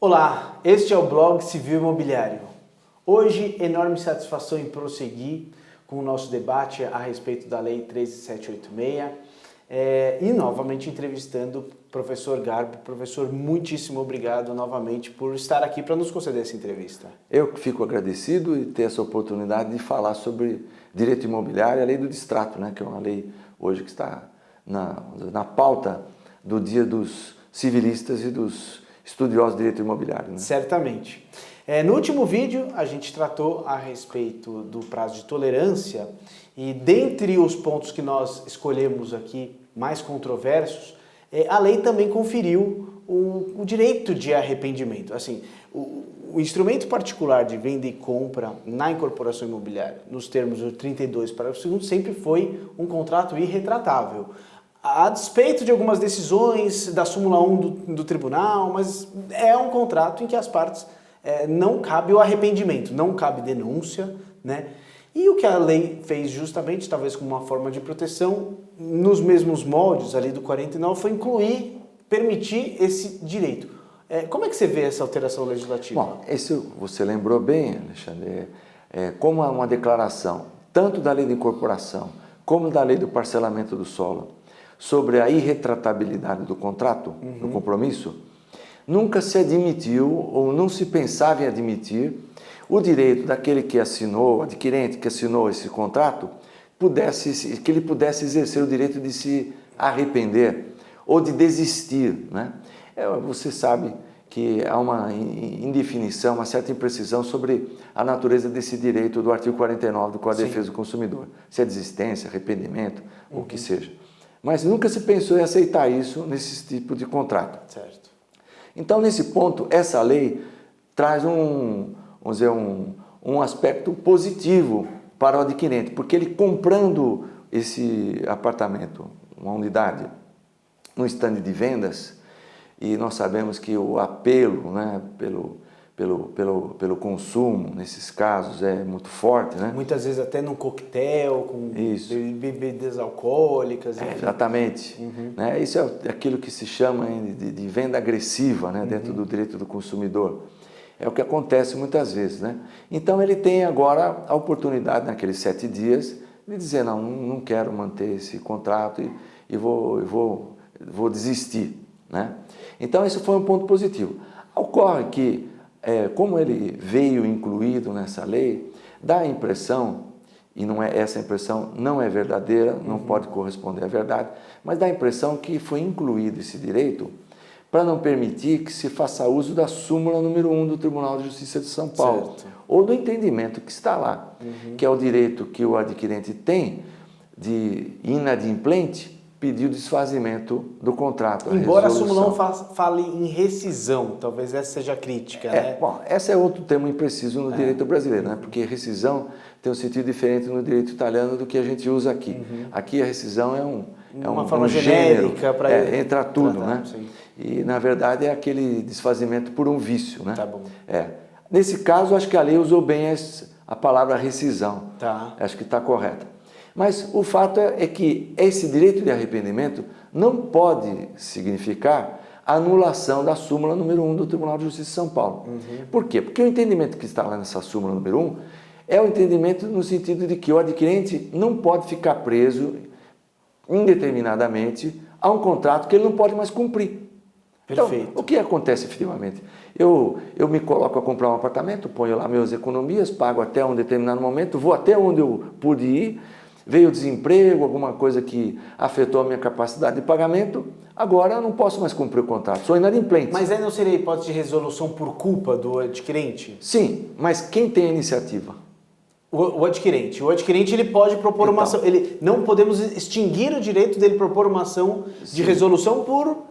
Olá, este é o blog Civil Imobiliário. Hoje, enorme satisfação em prosseguir com o nosso debate a respeito da Lei 13786 e novamente entrevistando o professor Garbo. Professor, muitíssimo obrigado novamente por estar aqui para nos conceder essa entrevista. Eu que fico agradecido e ter essa oportunidade de falar sobre direito imobiliário e a lei do distrato, né, que é uma lei hoje que está na pauta do dia dos civilistas e dos estudiosos de direito imobiliário. Né? Certamente. No último vídeo, a gente tratou a respeito do prazo de tolerância e dentre os pontos que nós escolhemos aqui, mais controversos, a lei também conferiu o direito de arrependimento. Assim, o instrumento particular de venda e compra na incorporação imobiliária, nos termos do 32, parágrafo 2º, sempre foi um contrato irretratável. A despeito de algumas decisões da súmula 1 do tribunal, mas é um contrato em que as partes não cabe o arrependimento, não cabe denúncia, né? E o que a lei fez justamente, talvez como uma forma de proteção, nos mesmos moldes ali do 49, foi permitir esse direito. Como é que você vê essa alteração legislativa? Bom, isso você lembrou bem, Alexandre, como há uma declaração, tanto da lei de incorporação, como da lei do parcelamento do solo, sobre a irretratabilidade do contrato, do compromisso, nunca se admitiu ou não se pensava em admitir o direito daquele que assinou, o adquirente que assinou esse contrato, que ele pudesse exercer o direito de se arrepender ou de desistir. Né? Você sabe que há uma indefinição, uma certa imprecisão sobre a natureza desse direito do artigo 49 do Código de Defesa do Consumidor, se é desistência, arrependimento, ou o que seja. Mas nunca se pensou em aceitar isso nesse tipo de contrato. Certo. Então, nesse ponto, essa lei traz um aspecto positivo para o adquirente, porque ele comprando esse apartamento, uma unidade, no estande de vendas, e nós sabemos que o apelo, né, pelo consumo, nesses casos, é muito forte. Né? Muitas vezes até num coquetel, com bebidas alcoólicas. Exatamente. Né? Isso é aquilo que se chama de venda agressiva, né, dentro do direito do consumidor. É o que acontece muitas vezes. Né? Então ele tem agora a oportunidade, naqueles 7 dias, de dizer, não quero manter esse contrato e vou desistir. Né? Então esse foi um ponto positivo. Ocorre que, como ele veio incluído nessa lei, dá a impressão, e essa impressão não é verdadeira, não pode corresponder à verdade, mas dá a impressão que foi incluído esse direito para não permitir que se faça uso da súmula número 1 do Tribunal de Justiça de São Paulo, ou do entendimento que está lá, que é o direito que o adquirente tem de inadimplente pedir o desfazimento do contrato. Embora a súmula não fale em rescisão, talvez essa seja a crítica. Né? Bom, esse é outro termo impreciso no direito brasileiro, né? Porque rescisão tem um sentido diferente no direito italiano do que a gente usa aqui. Aqui a rescisão é uma forma genérica para entra tudo, né? Sim. E na verdade é aquele desfazimento por um vício, né? Tá bom. Nesse caso, acho que a lei usou bem a palavra rescisão. Tá. Acho que está correta. Mas o fato é que esse direito de arrependimento não pode significar a anulação da súmula número 1 do Tribunal de Justiça de São Paulo. Por quê? Porque o entendimento que está lá nessa súmula número 1 é o entendimento no sentido de que o adquirente não pode ficar preso indeterminadamente a um contrato que ele não pode mais cumprir. Perfeito. Então, o que acontece efetivamente? Eu me coloco a comprar um apartamento, ponho lá minhas economias, pago até um determinado momento, vou até onde eu pude ir, veio o desemprego, alguma coisa que afetou a minha capacidade de pagamento, agora eu não posso mais cumprir o contrato, sou inadimplente. Mas aí não seria hipótese de resolução por culpa do adquirente? Sim, mas quem tem a iniciativa? O adquirente. O adquirente ele pode propor uma ação. Não podemos extinguir o direito dele propor uma ação de resolução por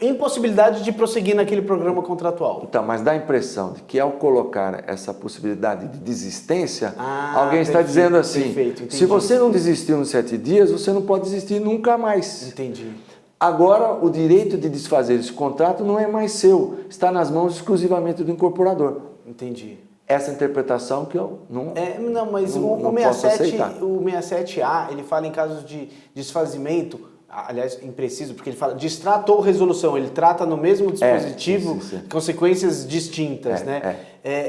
impossibilidade de prosseguir naquele programa contratual. Então, mas dá a impressão de que ao colocar essa possibilidade de desistência, alguém está dizendo assim, se você não desistiu nos 7 dias, você não pode desistir nunca mais. Entendi. Agora, o direito de desfazer esse contrato não é mais seu, está nas mãos exclusivamente do incorporador. Entendi. Essa interpretação que eu não mas não posso aceitar. O 67A, ele fala em casos de desfazimento aliás, impreciso, porque ele fala distrato ou resolução, ele trata no mesmo dispositivo consequências distintas, né?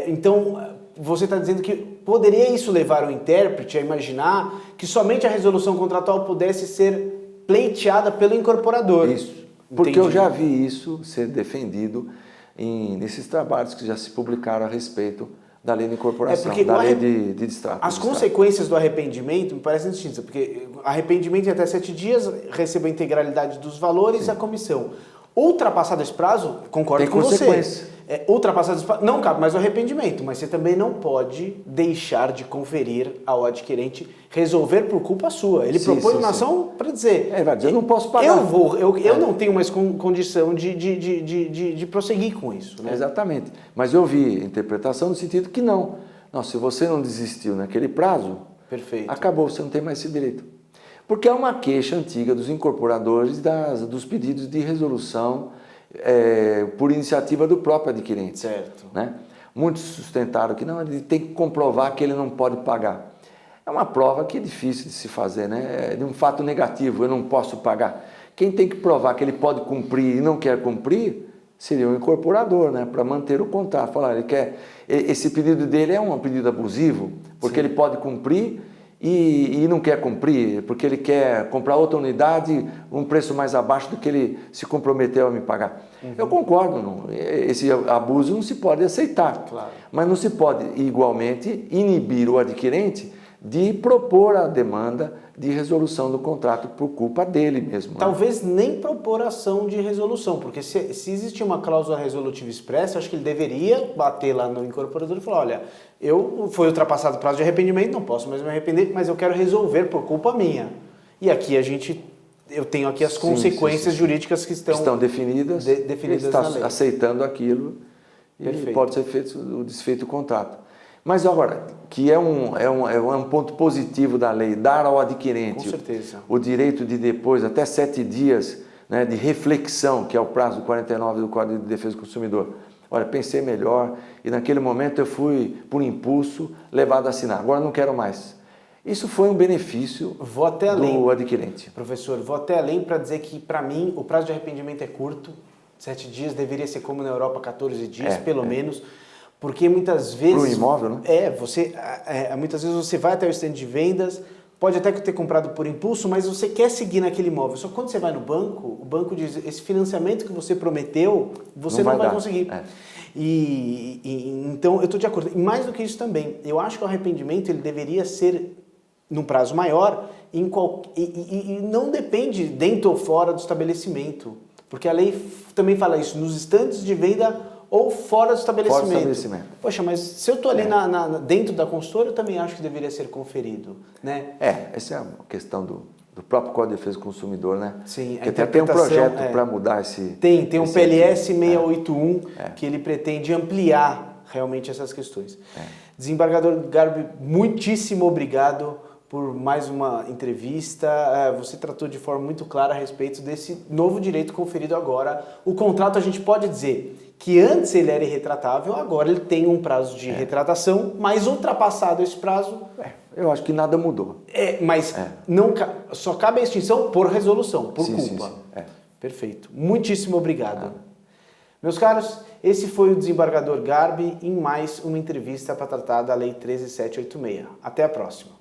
Então, você está dizendo que poderia isso levar o intérprete a imaginar que somente a resolução contratual pudesse ser pleiteada pelo incorporador. Isso, porque eu já vi isso ser defendido nesses trabalhos que já se publicaram a respeito da lei de incorporação, da lei de distrato. As consequências do arrependimento me parecem distintas, porque arrependimento em até 7 dias, receba a integralidade dos valores e a comissão. Ultrapassado esse prazo, concordo com você. Ultrapassado esse prazo, não cabe mais o arrependimento, mas você também não pode deixar de conferir ao adquirente resolver por culpa sua. Ele propõe uma ação para dizer... vai dizer, eu não posso pagar. Eu não tenho mais condição de prosseguir com isso. Né? Exatamente. Mas eu vi interpretação no sentido que não. Se você não desistiu naquele prazo, perfeito, acabou, você não tem mais esse direito. Porque é uma queixa antiga dos incorporadores dos pedidos de resolução por iniciativa do próprio adquirente. Certo. Né? Muitos sustentaram que não, ele tem que comprovar que ele não pode pagar. É uma prova que é difícil de se fazer, né? É de um fato negativo, eu não posso pagar. Quem tem que provar que ele pode cumprir e não quer cumprir seria o incorporador, né? Para manter o contrato. Falar, esse pedido dele é um pedido abusivo, porque ele pode cumprir e não quer cumprir, porque ele quer comprar outra unidade, um preço mais abaixo do que ele se comprometeu a me pagar. Eu concordo, esse abuso não se pode aceitar, mas não se pode igualmente inibir o adquirente de propor a demanda de resolução do contrato por culpa dele mesmo. Talvez nem propor ação de resolução, porque se existe uma cláusula resolutiva expressa, acho que ele deveria bater lá no incorporador e falar, olha, foi ultrapassado o prazo de arrependimento, não posso mais me arrepender, mas eu quero resolver por culpa minha. E aqui eu tenho aqui as consequências jurídicas que estão definidas, definidas está na lei. Aceitando aquilo e pode ser feito o desfeito do contrato. Mas agora, que é um ponto positivo da lei, dar ao adquirente o direito de depois, até 7 dias, né, de reflexão, que é o prazo 49 do Código de Defesa do Consumidor. Olha, pensei melhor e naquele momento eu fui, por impulso, levado a assinar. Agora não quero mais. Isso foi um benefício do adquirente. Professor, vou até além para dizer que, para mim, o prazo de arrependimento é curto. 7 dias deveria ser como na Europa, 14 dias, pelo menos. Porque muitas vezes... Para o imóvel, né? Muitas vezes você vai até o stand de vendas, pode até ter comprado por impulso, mas você quer seguir naquele imóvel. Só que quando você vai no banco, o banco diz, esse financiamento que você prometeu, você não vai conseguir. Então, eu estou de acordo. E mais do que isso também, eu acho que o arrependimento ele deveria ser num prazo maior e não depende dentro ou fora do estabelecimento. Porque a lei também fala isso, nos estandes de venda ou fora do estabelecimento. Poxa, mas se eu estou ali dentro da consultora, eu também acho que deveria ser conferido, né? Essa é a questão do próprio Código de Defesa do Consumidor, né? Sim, que até tem um projeto para mudar esse... Tem um PLS 681 que ele pretende ampliar realmente essas questões. Desembargador Garbi, muitíssimo obrigado por mais uma entrevista. Você tratou de forma muito clara a respeito desse novo direito conferido agora. O contrato, a gente pode dizer que antes ele era irretratável, agora ele tem um prazo de retratação, mas ultrapassado esse prazo... Eu acho que nada mudou. Mas só cabe a extinção por resolução, por culpa. Sim. Perfeito. Muitíssimo obrigado. Meus caros, esse foi o desembargador Garbi em mais uma entrevista para tratar da Lei 13786. Até a próxima.